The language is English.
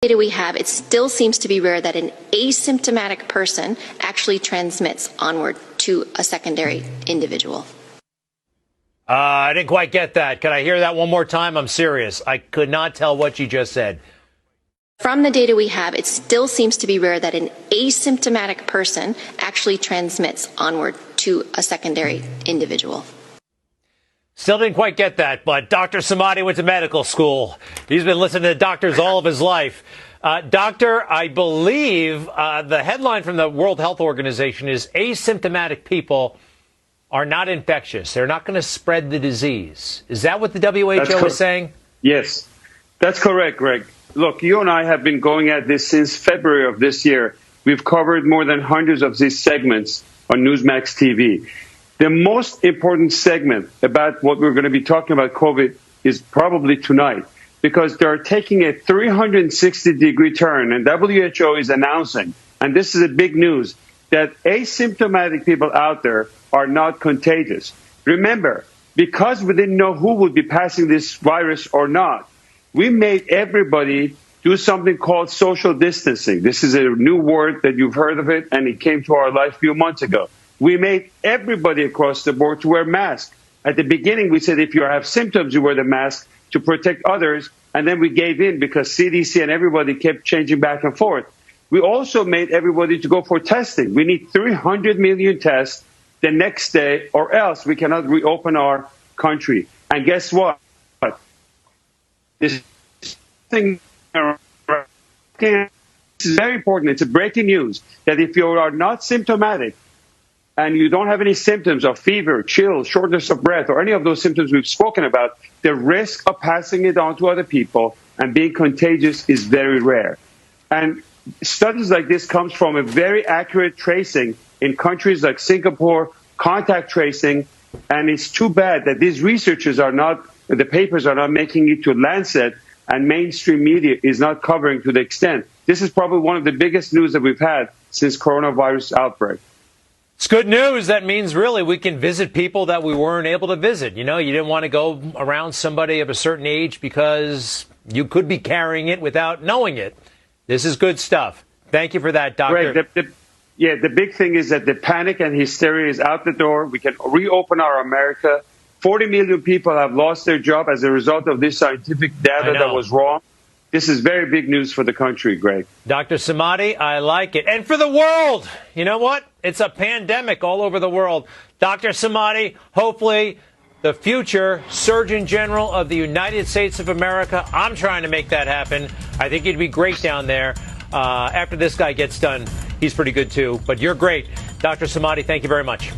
Data we have, it still seems to be rare that an asymptomatic person actually transmits onward to a secondary individual. I didn't quite get that. Can I hear that one more time? I'm serious. I could not tell what you just said. From the data we have, it still seems to be rare that an asymptomatic person actually transmits onward to a secondary individual. Still didn't quite get that, but Dr. Samadi went to medical school. He's been listening to doctors all of his life. Doctor, I believe the headline from the World Health Organization is asymptomatic people are not infectious. They're not going to spread the disease. Is that what the WHO is saying? Yes, that's correct, Greg. Look, you and I have been going at this since February of this year. We've covered more than hundreds of these segments on Newsmax TV. The most important segment about what we're going to be talking about COVID is probably tonight, because they're taking a 360-degree turn, and WHO is announcing, and this is a big news, that asymptomatic people out there are not contagious. Remember, because we didn't know who would be passing this virus or not, we made everybody do something called social distancing. This is a new word that you've heard of it, and it came to our life a few months ago. We made everybody across the board to wear masks. At the beginning, we said if you have symptoms, you wear the mask to protect others. And then we gave in because CDC and everybody kept changing back and forth. We also made everybody to go for testing. We need 300 million tests the next day, or else we cannot reopen our country. And guess what? This thing is very important. It's a breaking news that if you are not symptomatic, and you don't have any symptoms of fever, chills, shortness of breath, or any of those symptoms we've spoken about, the risk of passing it on to other people and being contagious is very rare. And studies like this comes from a very accurate tracing in countries like Singapore, contact tracing, and it's too bad that these researchers are not, the papers are not making it to Lancet, and mainstream media is not covering to the extent. This is probably one of the biggest news that we've had since coronavirus outbreak. It's good news. That means really we can visit people that we weren't able to visit. You know, you didn't want to go around somebody of a certain age because you could be carrying it without knowing it. This is good stuff. Thank you for that, Doctor. Right. The big thing is that the panic and hysteria is out the door. We can reopen our America. 40 million people have lost their job as a result of this scientific data that was wrong. This is very big news for the country, Greg. Dr. Samadi, I like it. And for the world. You know what? It's a pandemic all over the world. Dr. Samadi, hopefully the future Surgeon General of the United States of America. I'm trying to make that happen. I think he'd be great down there. After this guy gets done, he's pretty good too. But you're great. Dr. Samadi, thank you very much.